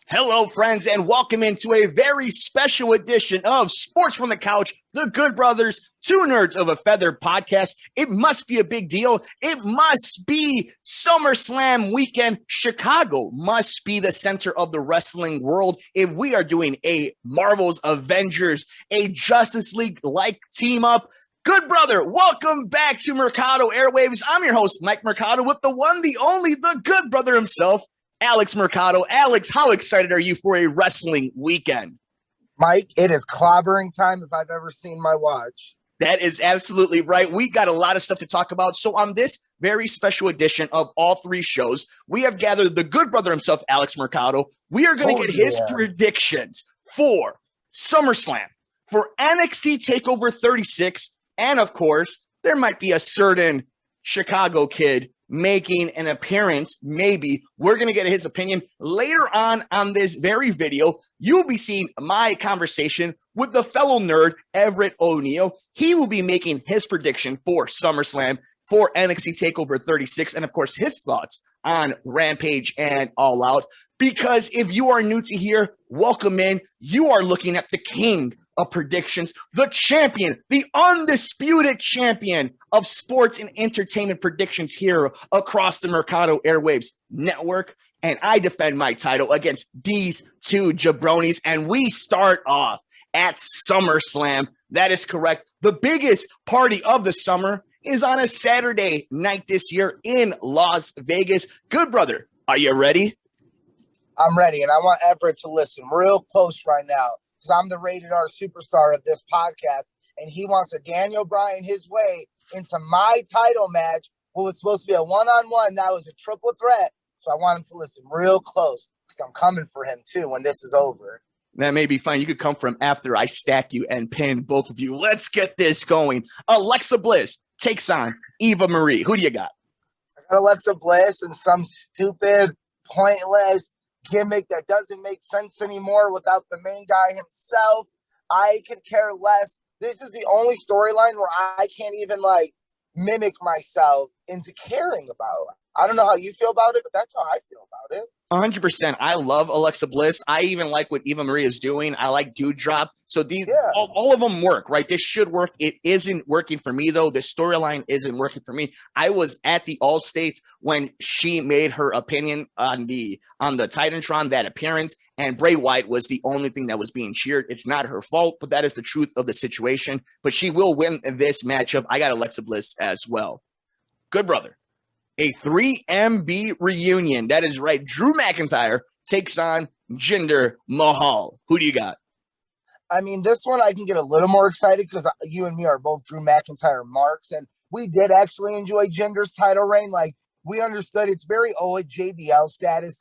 Hello, friends, and welcome into a very special edition of Sports from the Couch, the Good Brothers, Two Nerds of a Feather podcast. It must be a big deal. It must be SummerSlam weekend. Chicago must be the center of the wrestling world if we are doing a Marvel's Avengers, a Justice League-like team-up. Good brother, welcome back to Mercado Airwaves. I'm your host, Mike Mercado, with the one, the only, the good brother himself, Alex Mercado. Alex, how excited are you for a wrestling weekend? Mike, it is clobbering time if I've ever seen my watch. That is absolutely right. We got a lot of stuff to talk about. So on this very special edition of all three shows, we have gathered the good brother himself, Alex Mercado. We are going to get his predictions for SummerSlam, for NXT Takeover 36, and of course, there might be a certain Chicago kid making an appearance. Maybe we're going to get his opinion later on this very video. You'll be seeing my conversation with the fellow nerd, Everitt O'Neal. He will be making his prediction for SummerSlam, for NXT Takeover 36, and of course, his thoughts on Rampage and All Out. Because if you are new to here, welcome in. You are looking at the king of predictions, the champion, the undisputed champion of sports and entertainment predictions here across the Mercado Airwaves network. And I defend my title against these two jabronis. And we start off at SummerSlam. That is correct. The biggest party of the summer is on a Saturday night this year in Las Vegas. Good brother, are you ready? I'm ready. And I want Everett to listen real close right now, because I'm the rated R superstar of this podcast, and he wants a Daniel Bryan his way into my title match. Well, it's supposed to be a one-on-one. Now it's a triple threat. So I want him to listen real close, because I'm coming for him too when this is over. That may be fine. You could come from after I stack you and pin both of you. Let's get this going. Alexa Bliss takes on Eva Marie. Who do you got? I got Alexa Bliss and some stupid, pointless gimmick that doesn't make sense anymore without the main guy himself. I could care less. This is the only storyline where I can't even mimic myself into caring about. I don't know how you feel about it, but that's how I feel about it. 100%. I love Alexa Bliss. I even like what Eva Marie is doing. I like Dewdrop. So these, all of them work, right? This should work. It isn't working for me, though. The storyline isn't working for me. I was at the All States when she made her opinion on the Titantron, that appearance, and Bray Wyatt was the only thing that was being cheered. It's not her fault, but that is the truth of the situation. But she will win this matchup. I got Alexa Bliss as well. Good brother. A 3MB reunion. That is right. Drew McIntyre takes on Jinder Mahal. Who do you got? I mean, this one I can get a little more excited because you and me are both Drew McIntyre marks, and we did actually enjoy Jinder's title reign. We understood it's very at JBL status.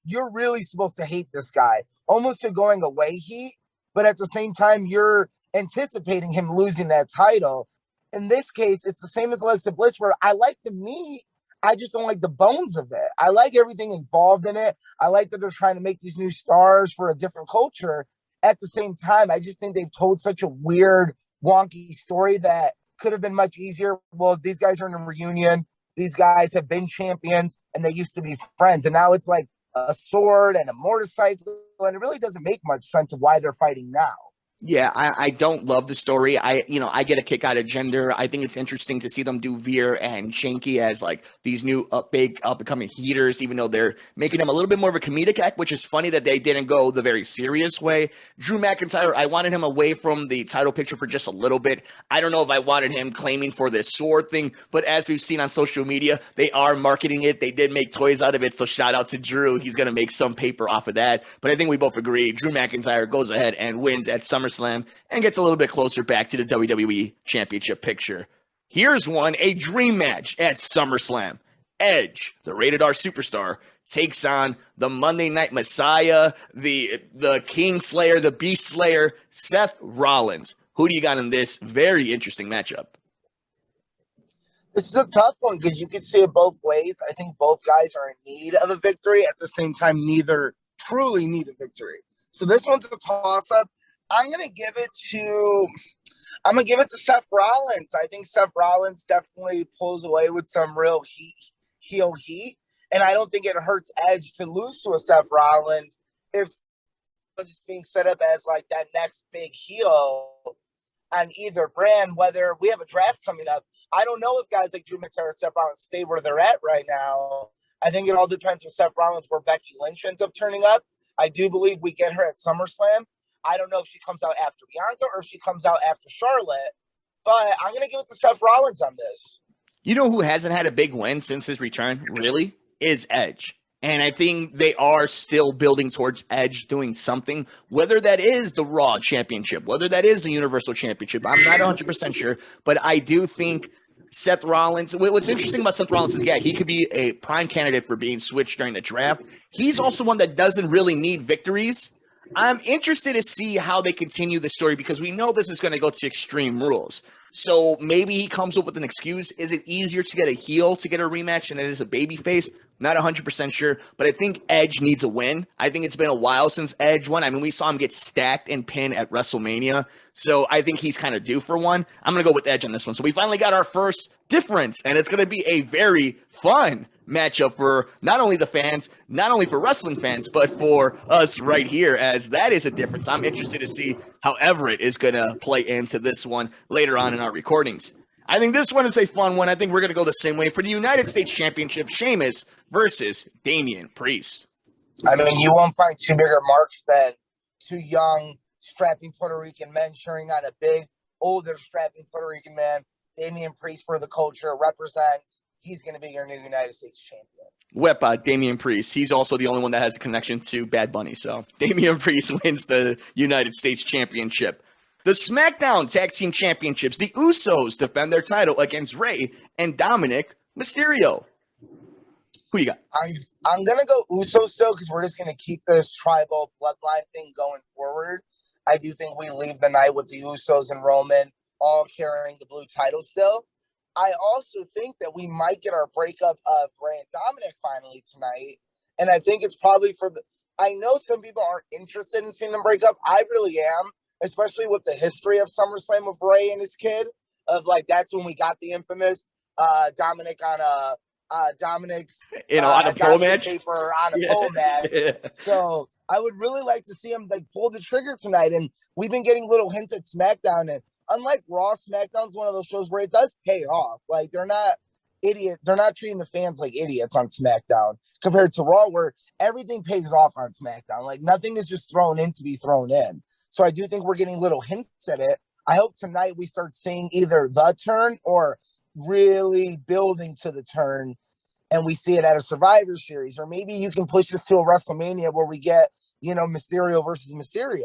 You're really supposed to hate this guy, almost to going away heat, but at the same time, you're anticipating him losing that title. In this case, it's the same as Alexa Bliss, where I like the meat. I just don't like the bones of it. I like everything involved in it. I like that they're trying to make these new stars for a different culture. At the same time, I just think they've told such a weird, wonky story that could have been much easier. Well, these guys are in a reunion. These guys have been champions, and they used to be friends. And now it's like a sword and a motorcycle, and it really doesn't make much sense of why they're fighting now. Yeah, I don't love the story. I get a kick out of Jinder. I think it's interesting to see them do Veer and Shanky as these new big up-and-coming heaters, even though they're making them a little bit more of a comedic act, which is funny that they didn't go the very serious way. Drew McIntyre, I wanted him away from the title picture for just a little bit. I don't know if I wanted him claiming for this sword thing, but as we've seen on social media, they are marketing it. They did make toys out of it, so shout out to Drew. He's going to make some paper off of that. But I think we both agree Drew McIntyre goes ahead and wins at SummerSlam and gets a little bit closer back to the WWE Championship picture. Here's one, a dream match at SummerSlam. Edge, the rated R superstar, takes on the Monday Night Messiah, the King Slayer, the Beast Slayer, Seth Rollins. Who do you got in this very interesting matchup? This is a tough one because you can see it both ways. I think both guys are in need of a victory. At the same time, neither truly need a victory. So this one's a toss-up. I'm gonna give it to Seth Rollins. I think Seth Rollins definitely pulls away with some real heel heat, and I don't think it hurts Edge to lose to a Seth Rollins if it's being set up as like that next big heel on either brand, whether we have a draft coming up. I don't know if guys like Drew McIntyre and Seth Rollins stay where they're at right now. I think it all depends on Seth Rollins where Becky Lynch ends up turning up. I do believe we get her at SummerSlam. I don't know if she comes out after Bianca or if she comes out after Charlotte, but I'm going to give it to Seth Rollins on this. You know who hasn't had a big win since his return, really, is Edge. And I think they are still building towards Edge doing something, whether that is the Raw Championship, whether that is the Universal Championship. I'm not 100% sure, but I do think Seth Rollins, what's interesting about Seth Rollins is, yeah, he could be a prime candidate for being switched during the draft. He's also one that doesn't really need victories. I'm interested to see how they continue the story because we know this is going to go to Extreme Rules. So maybe he comes up with an excuse. Is it easier to get a heel to get a rematch than it is a babyface? Not 100% sure, but I think Edge needs a win. I think it's been a while since Edge won. I mean, we saw him get stacked and pinned at WrestleMania, so I think he's kind of due for one. I'm going to go with Edge on this one. So we finally got our first difference, and it's going to be a very fun matchup for not only the fans, not only for wrestling fans, but for us right here, as that is a difference. I'm interested to see how Everitt is going to play into this one later on in our recordings. I think this one is a fun one. I think we're going to go the same way. For the United States Championship, Sheamus versus Damian Priest. I mean, you won't find two bigger marks than two young, strapping Puerto Rican men cheering on a big, older, strapping Puerto Rican man. Damian Priest for the culture represents. He's going to be your new United States champion. Wepa, Damian Priest. He's also the only one that has a connection to Bad Bunny. So Damian Priest wins the United States Championship. The SmackDown Tag Team Championships. The Usos defend their title against Rey and Dominik Mysterio. Who you got? I'm going to go Usos still because we're just going to keep this tribal bloodline thing going forward. I do think we leave the night with the Usos and Roman all carrying the blue title still. I also think that we might get our breakup of Rey and Dominik finally tonight. And I think it's probably I know some people aren't interested in seeing them break up. I really am, especially with the history of SummerSlam of Rey and his kid. Of like, that's when we got the infamous Dominik on Dominik's on a pole match paper on a pole match. Yeah. So I would really like to see him like pull the trigger tonight. And we've been getting little hints at SmackDown, and unlike Raw, SmackDown's one of those shows where it does pay off. Like, they're not idiots. They're not treating the fans like idiots on SmackDown compared to Raw, where everything pays off on SmackDown. Like, nothing is just thrown in to be thrown in. So I do think we're getting little hints at it. I hope tonight we start seeing either the turn or really building to the turn, and we see it at a Survivor Series. Or maybe you can push this to a WrestleMania where we get, Mysterio versus Mysterio.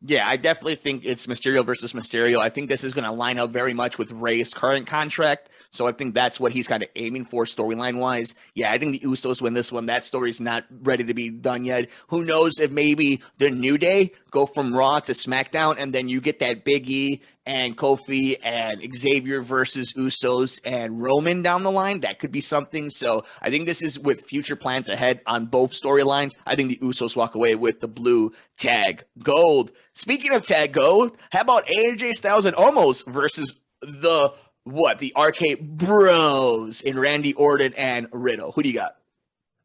Yeah, I definitely think it's Mysterio versus Mysterio. I think this is going to line up very much with Rey's current contract. So I think that's what he's kind of aiming for storyline-wise. Yeah, I think the Usos win this one. That story's not ready to be done yet. Who knows if maybe the New Day go from Raw to SmackDown, and then you get that Big E and Kofi and Xavier versus Usos and Roman down the line. That could be something. So I think this is with future plans ahead on both storylines. I think the Usos walk away with the blue tag gold. Speaking of tag gold, how about AJ Styles and Omos versus the RK Bros in Randy Orton and Riddle? Who do you got?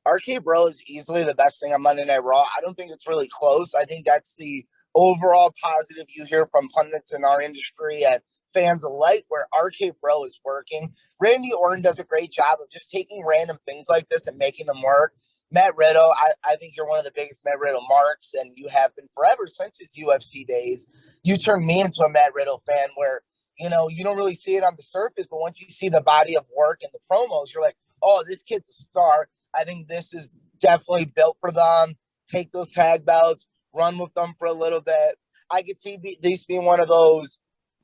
RK Bro is easily the best thing on Monday Night Raw. I don't think it's really close. I think that's the overall positive you hear from pundits in our industry and fans alike, where RK Bro is working. Randy Orton does a great job of just taking random things like this and making them work. Matt Riddle, I think you're one of the biggest Matt Riddle marks, and you have been forever since his UFC days. You turned me into a Matt Riddle fan where, you don't really see it on the surface, but once you see the body of work and the promos, you're like, oh, this kid's a star. I think this is definitely built for them. Take those tag belts, run with them for a little bit. I could see these being one of those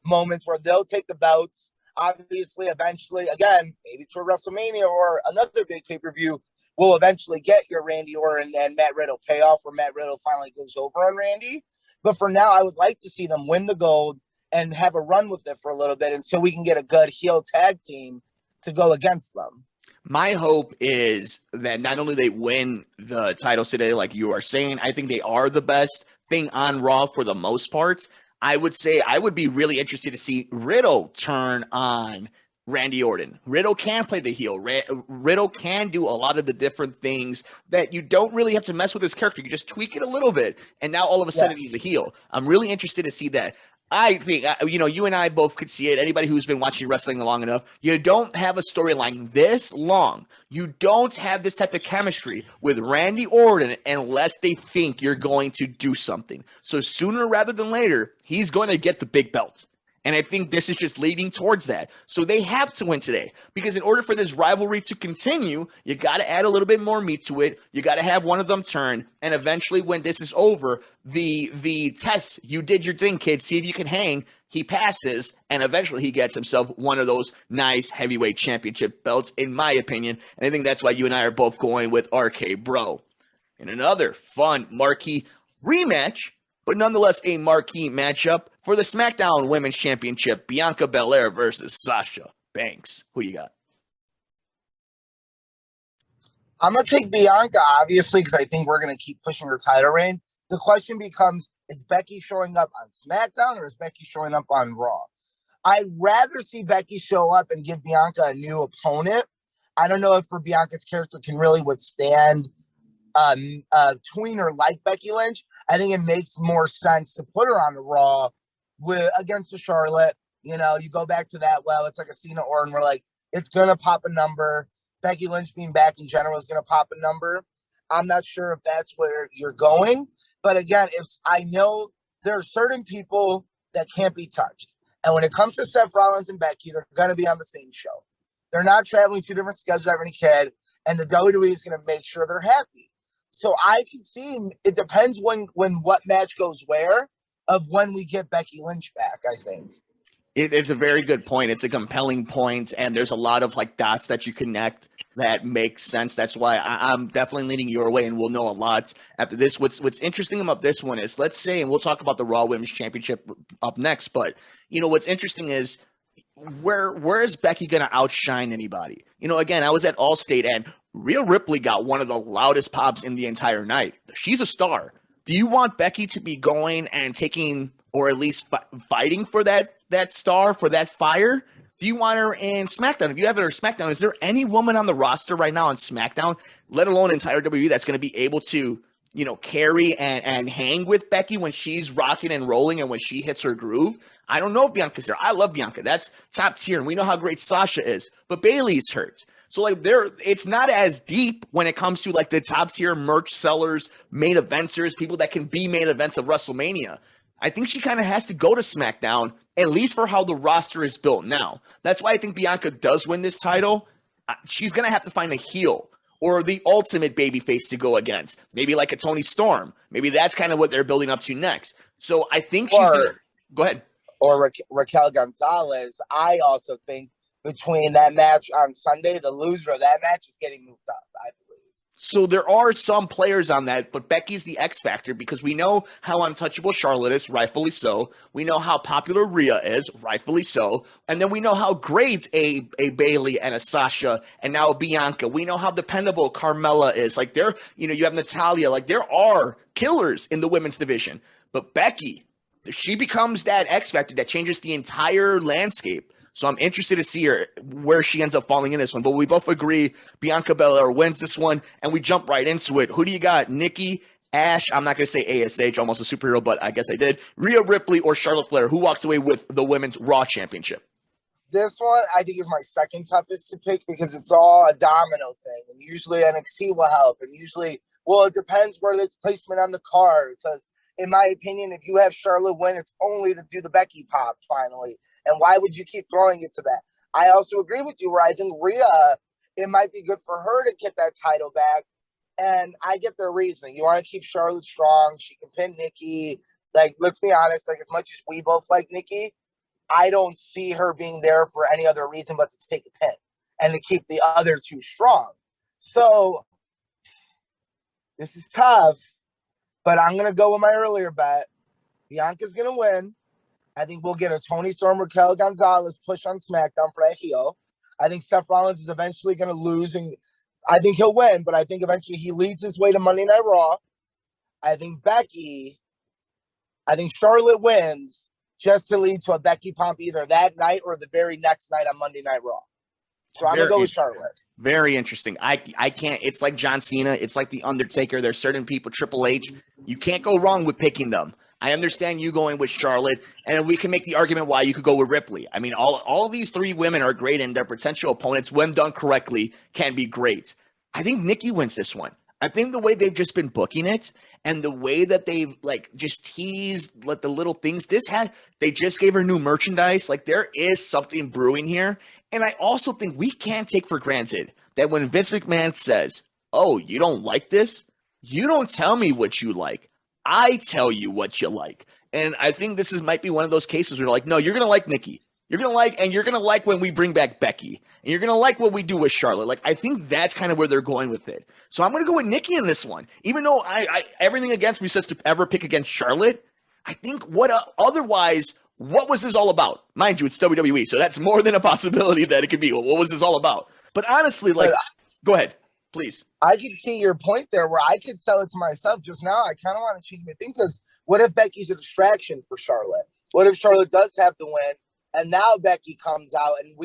moments where they'll take the belts. Obviously, eventually, again, maybe to a WrestleMania or another big pay-per-view, we'll eventually get your Randy Orton and Matt Riddle payoff where Matt Riddle finally goes over on Randy. But for now, I would like to see them win the gold and have a run with it for a little bit until we can get a good heel tag team to go against them. My hope is that not only they win the titles today, like you are saying, I think they are the best thing on Raw for the most part. I would say I would be really interested to see Riddle turn on Randy Orton. Riddle can play the heel. Riddle can do a lot of the different things that you don't really have to mess with his character. You just tweak it a little bit, and now all of a sudden he's a heel. I'm really interested to see that. I think, you and I both could see it. Anybody who's been watching wrestling long enough, you don't have a storyline this long. You don't have this type of chemistry with Randy Orton unless they think you're going to do something. So sooner rather than later, he's going to get the big belt. And I think this is just leading towards that. So they have to win today, because in order for this rivalry to continue, you got to add a little bit more meat to it. You got to have one of them turn. And eventually, when this is over, the test, you did your thing, kid. See if you can hang. He passes, and eventually he gets himself one of those nice heavyweight championship belts, in my opinion. And I think that's why you and I are both going with RK Bro. And another fun marquee rematch, but nonetheless a marquee matchup for the SmackDown Women's Championship, Bianca Belair versus Sasha Banks. Who you got? I'm going to take Bianca, obviously, because I think we're going to keep pushing her title reign. The question becomes, is Becky showing up on SmackDown or is Becky showing up on Raw? I'd rather see Becky show up and give Bianca a new opponent. I don't know if for Bianca's character can really withstand tweener like Becky Lynch. I think it makes more sense to put her on the Raw against the Charlotte. You go back to that. Well, it's like a Cena Orton. We're like, it's gonna pop a number. Becky Lynch being back in general is gonna pop a number. I'm not sure if that's where you're going, but again, if I know there are certain people that can't be touched, and when it comes to Seth Rollins and Becky, they're gonna be on the same show. They're not traveling two different schedules every kid, and the WWE is gonna make sure they're happy. So I can see it depends when what match goes where of when we get Becky Lynch back, I think. It's a very good point. It's a compelling point, and there's a lot of dots that you connect that make sense. That's why I'm definitely leaning your way, and we'll know a lot after this. What's interesting about this one is, let's say, and we'll talk about the Raw Women's Championship up next, but what's interesting is where is Becky going to outshine anybody? Again, I was at Allstate, and Rhea Ripley got one of the loudest pops in the entire night. She's a star. Do you want Becky to be going and taking, or at least fighting for that star, for that fire? Do you want her in SmackDown? If you have her in SmackDown, is there any woman on the roster right now on SmackDown, let alone entire WWE, that's going to be able to, carry and hang with Becky when she's rocking and rolling and when she hits her groove? I don't know if Bianca's there. I love Bianca. That's top tier, and we know how great Sasha is. But Bayley's hurt. So it's not as deep when it comes to the top tier merch sellers, main eventers, people that can be main events of WrestleMania. I think she kind of has to go to SmackDown, at least for how the roster is built now. That's why I think Bianca does win this title. She's going to have to find a heel or the ultimate babyface to go against. Maybe like a Toni Storm. Maybe that's kind of what they're building up to next. So I think she's going to – go ahead. Or Raquel Gonzalez. I also think between that match on Sunday, the loser of that match is getting moved up, I believe. So there are some players on that, but Becky's the X factor because we know how untouchable Charlotte is, rightfully so. We know how popular Rhea is, rightfully so. And then we know how great a Bayley and a Sasha and now a Bianca. We know how dependable Carmella is. You have Natalya. There are killers in the women's division. But Becky, she becomes that X factor that changes the entire landscape. So I'm interested to see her where she ends up falling in this one. But we both agree Bianca Belair wins this one, and we jump right into it. Who do you got? Nikki, Ash, I'm not going to say ASH, almost a superhero, but I guess I did. Rhea Ripley or Charlotte Flair? Who walks away with the Women's Raw Championship? This one, I think, is my second toughest to pick because it's all a domino thing. And usually NXT will help. And usually, it depends where it's placement on the card. Because in my opinion, if you have Charlotte win, it's only to do the Becky pop finally. And why would you keep throwing it to that? I also agree with you where I think Rhea, it might be good for her to get that title back. And I get their reasoning. You want to keep Charlotte strong. She can pin Nikki. Let's be honest, as much as we both like Nikki, I don't see her being there for any other reason but to take a pin and to keep the other two strong. So this is tough, but I'm going to go with my earlier bet. Bianca's going to win. I think we'll get a Toni Storm, Raquel Gonzalez push on SmackDown for that heel. I think Seth Rollins is eventually going to lose, and I think he'll win, but I think eventually he leads his way to Monday Night Raw. I think Charlotte wins, just to lead to a Becky pump either that night or the very next night on Monday Night Raw. So I'm going to go with Charlotte. Very interesting. I can't. It's like John Cena. It's like The Undertaker. There's certain people, Triple H. You can't go wrong with picking them. I understand you going with Charlotte, and we can make the argument why you could go with Ripley. I mean, all these three women are great, and their potential opponents, when done correctly, can be great. I think Nikki wins this one. I think the way they've just been booking it and the way that they've just teased the little things they just gave her new merchandise. Like, there is something brewing here. And I also think we can't take for granted that when Vince McMahon says, "Oh, you don't like this? You don't tell me what you like. I tell you what you like." And I think this might be one of those cases where you're like, no, you're going to like Nikki. You're going to like when we bring back Becky. And you're going to like what we do with Charlotte. Like, I think that's kind of where they're going with it. So I'm going to go with Nikki in this one. Even though I everything against me says to ever pick against Charlotte, I think otherwise, what was this all about? Mind you, it's WWE, so that's more than a possibility that it could be. Well, what was this all about? But honestly, go ahead, please. I can see your point there where I could sell it to myself just now. I kind of want to change my thing because what if Becky's a distraction for Charlotte? What if Charlotte does have the win and now Becky comes out and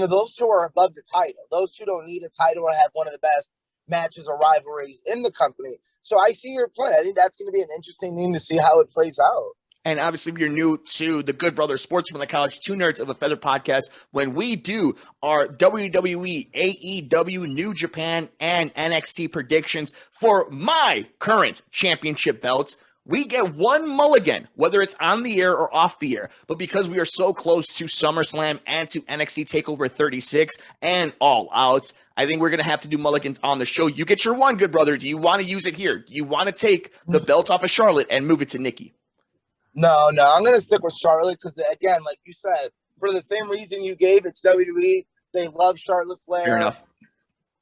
those two are above the title. Those two don't need a title or have one of the best matches or rivalries in the company. So I see your point. I think that's going to be an interesting thing to see how it plays out. And obviously, if you're new to the Good Brothers Sports from the Couch, Two Nerds of a Feather podcast, when we do our WWE, AEW, New Japan, and NXT predictions for my current championship belts, we get one mulligan, whether it's on the air or off the air. But because we are so close to SummerSlam and to NXT TakeOver 36 and All Out, I think we're going to have to do mulligans on the show. You get your one, good brother. Do you want to use it here? Do you want to take the belt off of Charlotte and move it to Nikki? No, I'm going to stick with Charlotte because, again, like you said, for the same reason you gave, it's WWE. They love Charlotte Flair. Fair enough.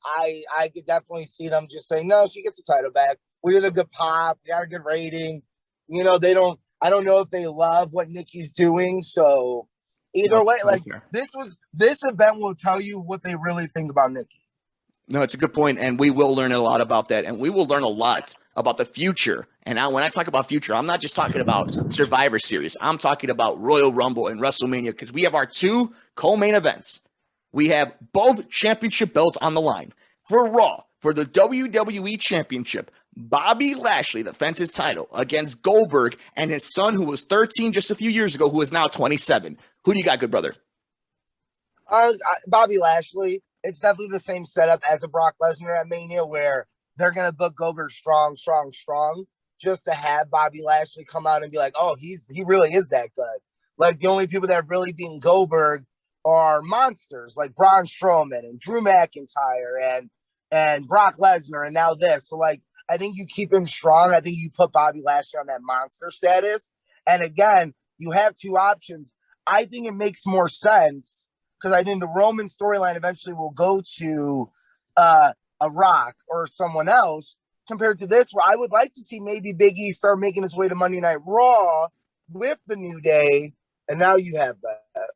I could definitely see them just saying, no, she gets the title back. We did a good pop. We got a good rating. I don't know if they love what Nikki's doing. So either way, this event will tell you what they really think about Nikki. No, it's a good point, and we will learn a lot about that, and we will learn a lot about the future. And when I talk about future, I'm not just talking about Survivor Series. I'm talking about Royal Rumble and WrestleMania because we have our two co-main events. We have both championship belts on the line. For Raw, for the WWE Championship, Bobby Lashley defends his title against Goldberg and his son, who was 13 just a few years ago, who is now 27. Who do you got, good brother? Bobby Lashley. It's definitely the same setup as a Brock Lesnar at Mania where they're going to book Goldberg strong, just to have Bobby Lashley come out and be like, oh, he really is that good. Like, the only people that have really beaten Goldberg are monsters like Braun Strowman and Drew McIntyre and Brock Lesnar and now this. So, I think you keep him strong. I think you put Bobby Lashley on that monster status. And again, you have two options. I think it makes more sense because I think the Roman storyline eventually will go to a Rock or someone else compared to this, where I would like to see maybe Big E start making his way to Monday Night Raw with the New Day. And now you have that.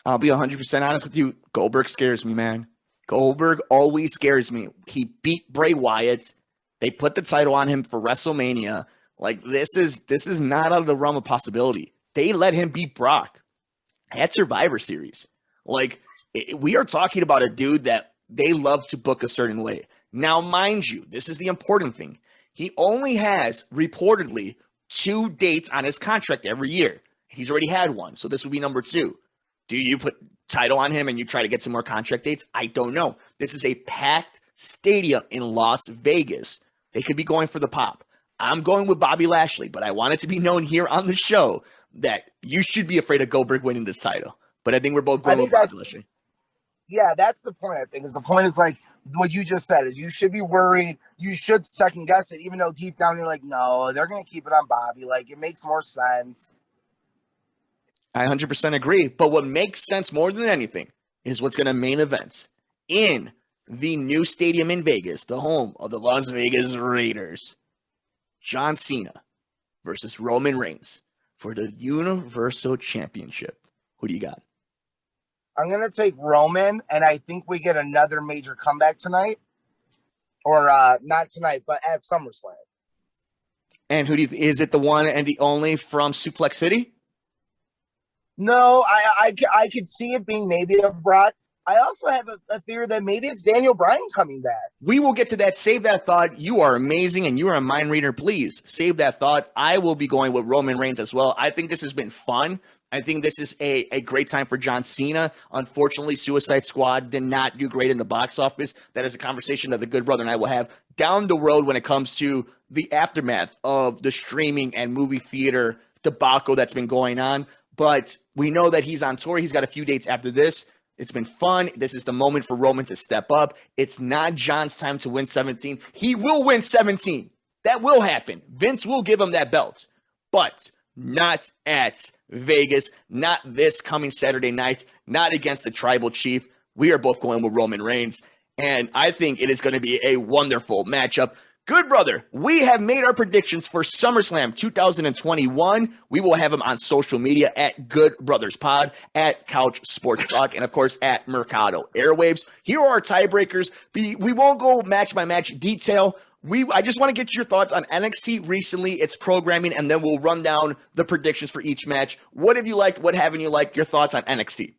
I'll be 100% honest with you. Goldberg scares me, man. Goldberg always scares me. He beat Bray Wyatt. They put the title on him for WrestleMania. This is not out of the realm of possibility. They let him beat Brock at Survivor Series. We are talking about a dude that they love to book a certain way. Now, mind you, this is the important thing. He only has reportedly 2 dates on his contract every year. He's already had one, so this would be number 2. Do you put title on him and you try to get some more contract dates? I don't know. This is a packed stadium in Las Vegas. They could be going for the pop. I'm going with Bobby Lashley, but I want it to be known here on the show that you should be afraid of Goldberg winning this title. But I think we're both going with Bobby Lashley. Yeah, that's the point, I think. The point is what you just said is you should be worried. You should second guess it, even though deep down you're like, no, they're going to keep it on Bobby. It makes more sense. I 100% agree. But what makes sense more than anything is what's going to main event in the new stadium in Vegas, the home of the Las Vegas Raiders. John Cena versus Roman Reigns for the Universal Championship. Who do you got? I'm going to take Roman, and I think we get another major comeback tonight. Or not tonight, but at SummerSlam. And is it the one and the only from Suplex City? No, I could see it being maybe a Brock. I also have a theory that maybe it's Daniel Bryan coming back. We will get to that. Save that thought. You are amazing, and you are a mind reader. Please save that thought. I will be going with Roman Reigns as well. I think this has been fun. I think this is a great time for John Cena. Unfortunately, Suicide Squad did not do great in the box office. That is a conversation that the good brother and I will have down the road when it comes to the aftermath of the streaming and movie theater debacle that's been going on. But we know that he's on tour. He's got a few dates after this. It's been fun. This is the moment for Roman to step up. It's not John's time to win 17. He will win 17. That will happen. Vince will give him that belt. But not at Vegas, not this coming Saturday night, not against the Tribal Chief. We are both going with Roman Reigns, and I think it is going to be a wonderful matchup. Good brother, we have made our predictions for SummerSlam 2021. We will have them on social media at Good Brothers Pod, at Couch Sports Talk, and of course at Mercado Airwaves. Here are our tiebreakers. We won't go match by match detail. I just want to get your thoughts on NXT recently, its programming, and then we'll run down the predictions for each match. What have you liked? What haven't you liked? Your thoughts on NXT?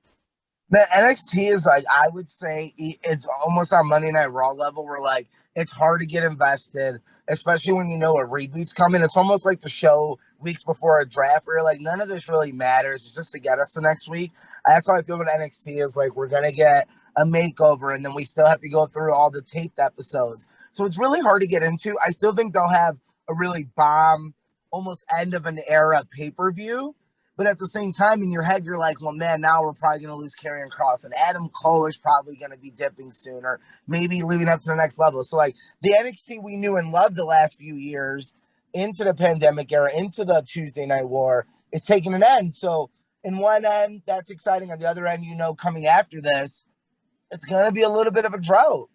Man, NXT is like, I would say it's almost on Monday Night Raw level where like it's hard to get invested, especially when you know a reboot's coming. It's almost like the show weeks before a draft where you're like, none of this really matters. It's just to get us to next week. That's how I feel about NXT is like, we're going to get a makeover and then we still have to go through all the taped episodes. So it's really hard to get into. I still think they'll have a really bomb, almost end of an era pay-per-view. But at the same time, in your head, you're like, well, man, now we're probably going to lose Karrion Kross. And Adam Cole is probably going to be dipping soon or maybe leading up to the next level. So, like, the NXT we knew and loved the last few years into the pandemic era, into the Tuesday Night War, it's taking an end. So, in one end, that's exciting. On the other end, you know, coming after this, it's going to be a little bit of a drought.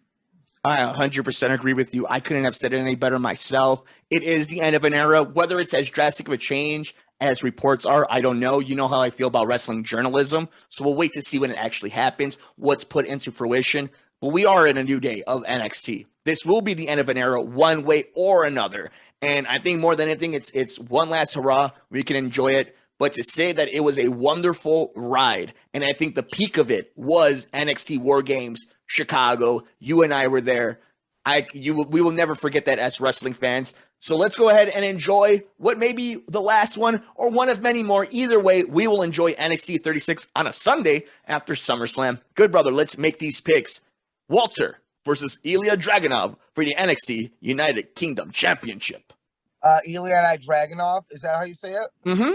I 100% agree with you. I couldn't have said it any better myself. It is the end of an era. Whether it's as drastic of a change as reports are, I don't know. You know how I feel about wrestling journalism. So we'll wait to see when it actually happens, what's put into fruition. But we are in a new day of NXT. This will be the end of an era one way or another. And I think more than anything, it's one last hurrah. We can enjoy it. But to say that it was a wonderful ride, and I think the peak of it was NXT War Games, Chicago. You and I were there. We will never forget that as wrestling fans. So let's go ahead and enjoy what may be the last one or one of many more. Either way, we will enjoy NXT 36 on a Sunday after SummerSlam. Good brother, let's make these picks. Walter versus Ilya Dragunov for the NXT United Kingdom Championship. Ilya Dragunov, is that how you say it? Mm-hmm.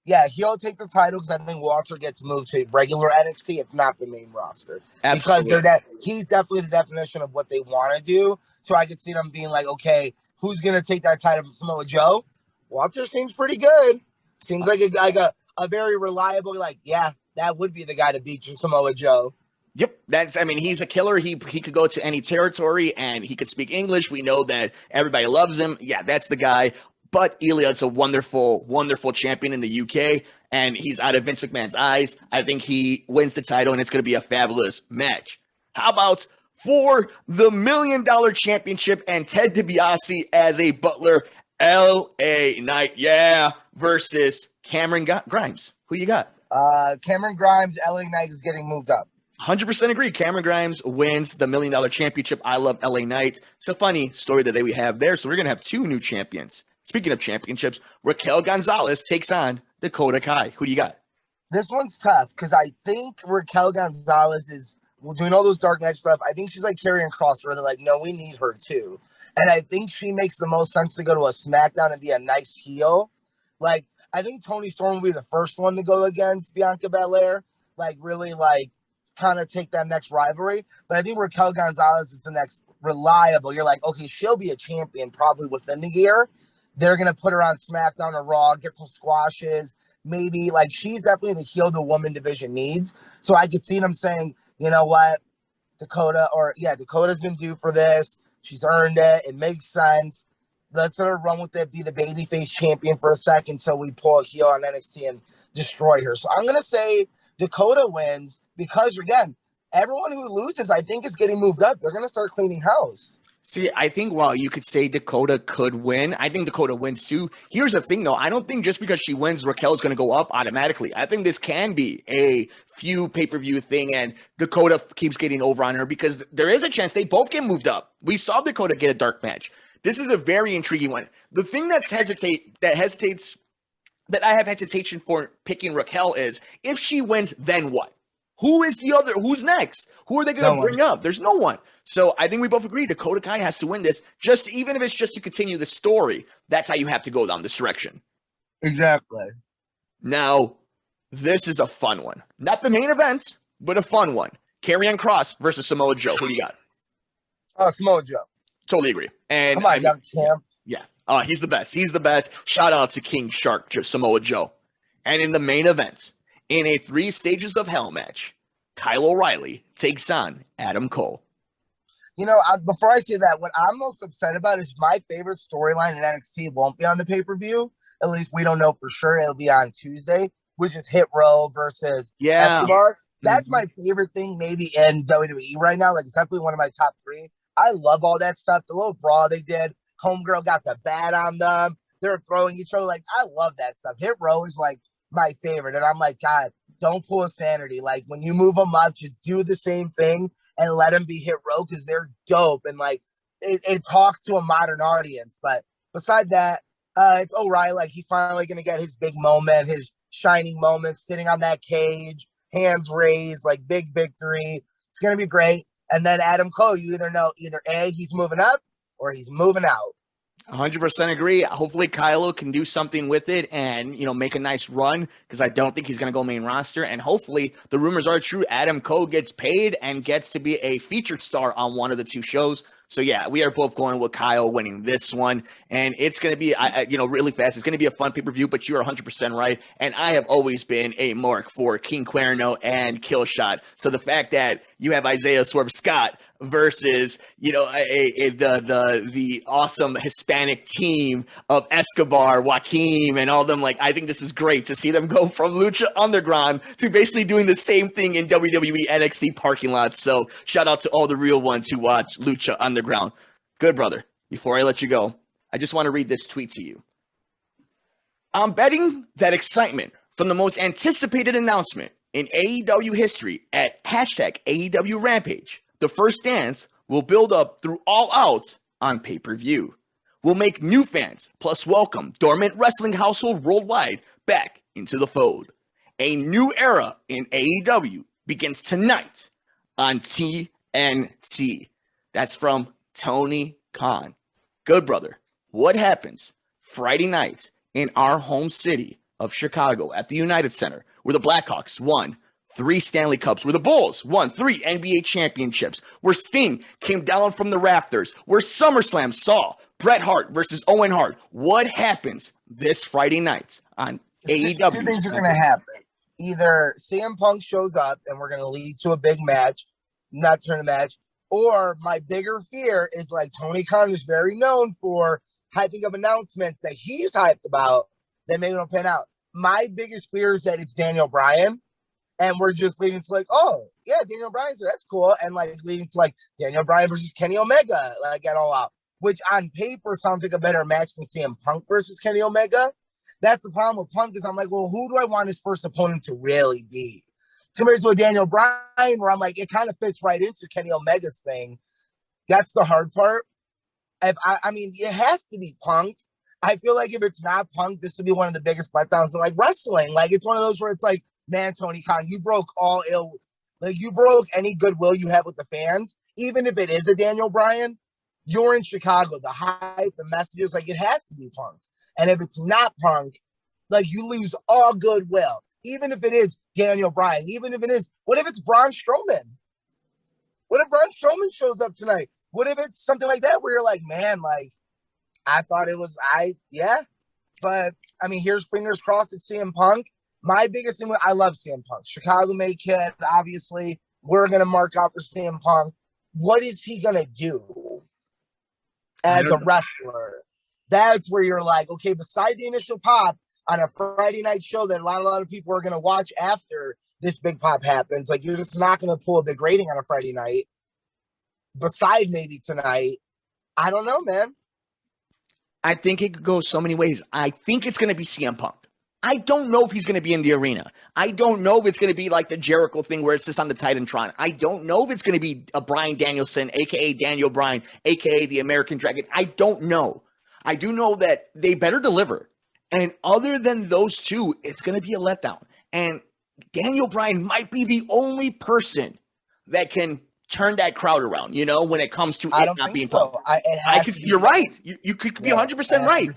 Yeah, he'll take the title because I think Walter gets moved to regular NXT, if not the main roster. Absolutely. Because he's definitely the definition of what they want to do. So I could see them being like, okay, who's going to take that title from Samoa Joe? Walter seems pretty good. Seems like a very reliable, like, yeah, that would be the guy to beat Samoa Joe. Yep, he's a killer. He could go to any territory and he could speak English. We know that everybody loves him. Yeah, that's the guy. But Ilya is a wonderful, wonderful champion in the UK, and he's out of Vince McMahon's eyes. I think he wins the title, and it's going to be a fabulous match. How about for the $1 Million Championship and Ted DiBiase as a butler, L.A. Knight, versus Cameron Grimes. Who you got? Cameron Grimes, L.A. Knight is getting moved up. 100% agree. Cameron Grimes wins the $1 Million Championship. I love L.A. Knight. It's a funny story that we have there. So we're going to have two new champions. Speaking of championships, Raquel Gonzalez takes on Dakota Kai. Who do you got? This one's tough because I think Raquel Gonzalez is doing all those dark match stuff. I think she's like Karrion Kross, where they're like, no, we need her too. And I think she makes the most sense to go to a SmackDown and be a nice heel. Like, I think Toni Storm will be the first one to go against Bianca Belair. Like, really, like, kind of take that next rivalry. But I think Raquel Gonzalez is the next reliable. You're like, okay, she'll be a champion probably within the year. They're going to put her on SmackDown or Raw, get some squashes. Maybe, like, she's definitely the heel the woman division needs. So I could see them saying, you know what, Dakota's been due for this. She's earned it. It makes sense. Let's let her run with it, be the babyface champion for a second so we pull a heel on NXT and destroy her. So I'm going to say Dakota wins because, again, everyone who loses, I think, is getting moved up. They're going to start cleaning house. See, I think while you could say Dakota could win, I think Dakota wins too. Here's the thing, though. I don't think just because she wins, Raquel is going to go up automatically. I think this can be a few pay-per-view thing, and Dakota keeps getting over on her because there is a chance they both get moved up. We saw Dakota get a dark match. This is a very intriguing one. The thing that I have hesitation for picking Raquel is if she wins, then what? Who is the other? Who's next? Who are they going to bring up? There's no one. So I think we both agree Dakota Kai has to win this. Just even if it's just to continue the story, that's how you have to go down this direction. Exactly. Now, this is a fun one. Not the main event, but a fun one. Karrion Kross versus Samoa Joe. Who do you got? Samoa Joe. Totally agree. And come on, young champ. Yeah. He's the best. He's the best. Shout out to King Shark, Samoa Joe. And in the main event, in a 3 stages of hell match, Kyle O'Reilly takes on Adam Cole. You know, before I say that, what I'm most upset about is my favorite storyline in NXT won't be on the pay-per-view. At least we don't know for sure. It'll be on Tuesday, which is Hit Row versus Escobar. That's my favorite thing maybe in WWE right now. Like, it's definitely one of my top 3. I love all that stuff. The little brawl they did. Homegirl got the bat on them. They're throwing each other. Like, I love that stuff. Hit Row is like my favorite. And I'm like, God, don't pull a sanity. Like, when you move them up, just do the same thing and let them be Hit Row because they're dope. And like, it talks to a modern audience. But beside that, it's O'Reilly. Like, he's finally going to get his big moment, his shining moment, sitting on that cage, hands raised, like big victory. It's going to be great. And then Adam Cole, you either know A, he's moving up or he's moving out. 100% agree. Hopefully Kylo can do something with it and, make a nice run because I don't think he's going to go main roster. And hopefully the rumors are true. Adam Cole gets paid and gets to be a featured star on one of the 2 shows. So, yeah, we are both going with Kyle winning this one. And it's going to be, really fast. It's going to be a fun pay-per-view, but you're 100% right. And I have always been a mark for King Cuerno and Killshot. So the fact that you have Isaiah Swerve Scott versus, the awesome Hispanic team of Escobar, Joaquin, and all them, like, I think this is great to see them go from Lucha Underground to basically doing the same thing in WWE NXT parking lots. So shout out to all the real ones who watch Lucha Underground. Good, brother. Before I let you go, I just want to read this tweet to you. I'm betting that excitement from the most anticipated announcement in AEW history at hashtag AEW Rampage, the first dance, will build up through All Out on pay-per-view. We'll make new fans, plus welcome dormant wrestling household worldwide back into the fold. A new era in AEW begins tonight on TNT. That's from Tony Khan. Good, brother. What happens Friday night in our home city of Chicago at the United Center, where the Blackhawks won 3 Stanley Cups, where the Bulls won 3 NBA championships, where Sting came down from the rafters, where SummerSlam saw Bret Hart versus Owen Hart? What happens this Friday night on AEW? 2 things are going to happen. Either CM Punk shows up and we're going to lead to a big match, not turn a match, or my bigger fear is like Tony Khan is very known for hyping up announcements that he's hyped about that maybe don't pan out. My biggest fear is that it's Daniel Bryan and we're just leading to like, oh, yeah, Daniel Bryan's there. That's cool. And like leading to like Daniel Bryan versus Kenny Omega, like at All Out, which on paper sounds like a better match than CM Punk versus Kenny Omega. That's the problem with Punk is I'm like, well, who do I want his first opponent to really be? Compared to a Daniel Bryan, where I'm like, it kind of fits right into Kenny Omega's thing. That's the hard part. I mean, it has to be Punk. I feel like if it's not Punk, this would be one of the biggest letdowns in like wrestling. Like it's one of those where it's like, man, Tony Khan, you broke all ill. Like you broke any goodwill you have with the fans. Even if it is a Daniel Bryan, you're in Chicago. The hype, the messages, like it has to be Punk. And if it's not Punk, like you lose all goodwill. Even if it is Daniel Bryan, even if it is, what if it's Braun Strowman? What if Braun Strowman shows up tonight? What if it's something like that where you're like, man, like, I thought it was, yeah. But, I mean, here's fingers crossed it's CM Punk. My biggest thing, I love CM Punk. Chicago made kid, obviously. We're going to mark out for CM Punk. What is he going to do as a wrestler? That's where you're like, okay, beside the initial pop on a Friday night show that a lot of people are going to watch after this big pop happens, like you're just not going to pull a big rating on a Friday night. Beside maybe tonight, I don't know, man. I think it could go so many ways. I think it's going to be CM Punk. I don't know if he's going to be in the arena. I don't know if it's going to be like the Jericho thing where it's just on the Titantron. I don't know if it's going to be a Bryan Danielson, a.k.a. Daniel Bryan, a.k.a. the American Dragon. I don't know. I do know that they better deliver. And other than those two, it's going to be a letdown. And Daniel Bryan might be the only person that can turn that crowd around, when it comes to it not being Punk. You're right. You could be 100% right.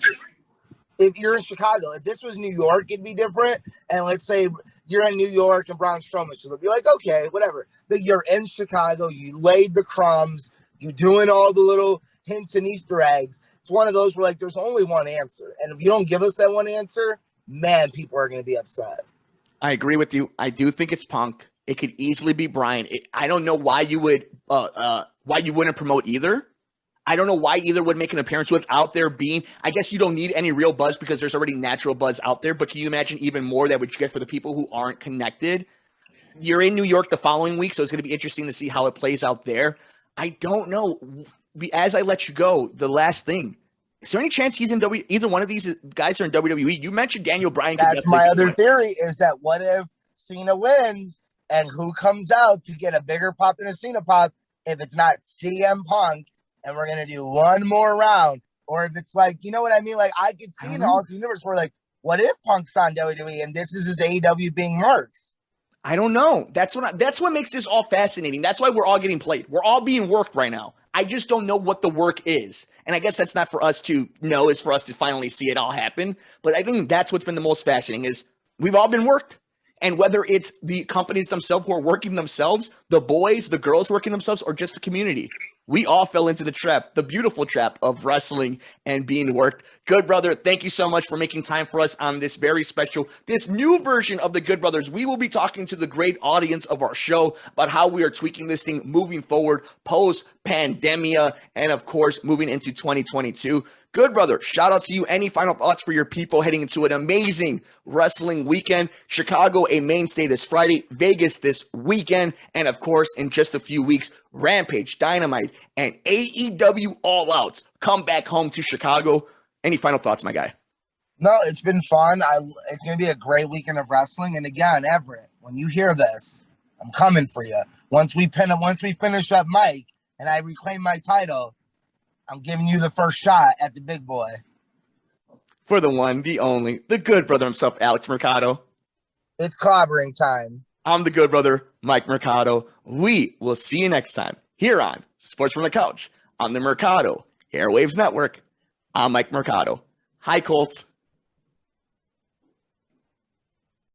If you're in Chicago, if this was New York, it'd be different. And let's say you're in New York and Braun Strowman, so it'd be like, okay, whatever. But you're in Chicago, you laid the crumbs, you're doing all the little hints and Easter eggs. It's one of those where there's only one answer. And if you don't give us that one answer, man, people are going to be upset. I agree with you. I do think it's Punk. It could easily be Bryan. I don't know why you would, why you wouldn't promote either. I don't know why either would make an appearance without there being, I guess you don't need any real buzz because there's already natural buzz out there, but can you imagine even more that would get for the people who aren't connected? You're in New York the following week, so it's going to be interesting to see how it plays out there. I don't know. As I let you go, the last thing, is there any chance he's in either one of these guys are in WWE? You mentioned Daniel Bryan. That's my other theory is that what if Cena wins and who comes out to get a bigger pop than a Cena pop if it's not CM Punk? And we're going to do one more round. Or if it's like, you know what I mean? Like, I could see in the Austin universe where, what if Punk's on WWE and this is his AEW being Mercs? I don't know. That's what makes this all fascinating. That's why we're all getting played. We're all being worked right now. I just don't know what the work is. And I guess that's not for us to know. It's for us to finally see it all happen. But I think that's what's been the most fascinating is we've all been worked. And whether it's the companies themselves who are working themselves, the boys, the girls working themselves, or just the community, we all fell into the trap, the beautiful trap of wrestling and being worked. Good brother, thank you so much for making time for us on this very special, this new version of the Good Brothers. We will be talking to the great audience of our show about how we are tweaking this thing moving forward, post-pandemia, and of course, moving into 2022. Good brother, shout out to you. Any final thoughts for your people heading into an amazing wrestling weekend? Chicago, a mainstay this Friday, Vegas this weekend, and of course, in just a few weeks, Rampage, Dynamite, and AEW All Outs come back home to Chicago. Any final thoughts, my guy? No, it's been fun. It's going to be a great weekend of wrestling. And again, Everitt, when you hear this, I'm coming for you. Once we finish up Mike and I reclaim my title, I'm giving you the first shot at the big boy. For the one, the only, the good brother himself, Alex Mercado. It's clobbering time. I'm the good brother, Mike Mercado. We will see you next time here on Sports from the Couch on the Mercado Airwaves Network. I'm Mike Mercado. Hi, Colts.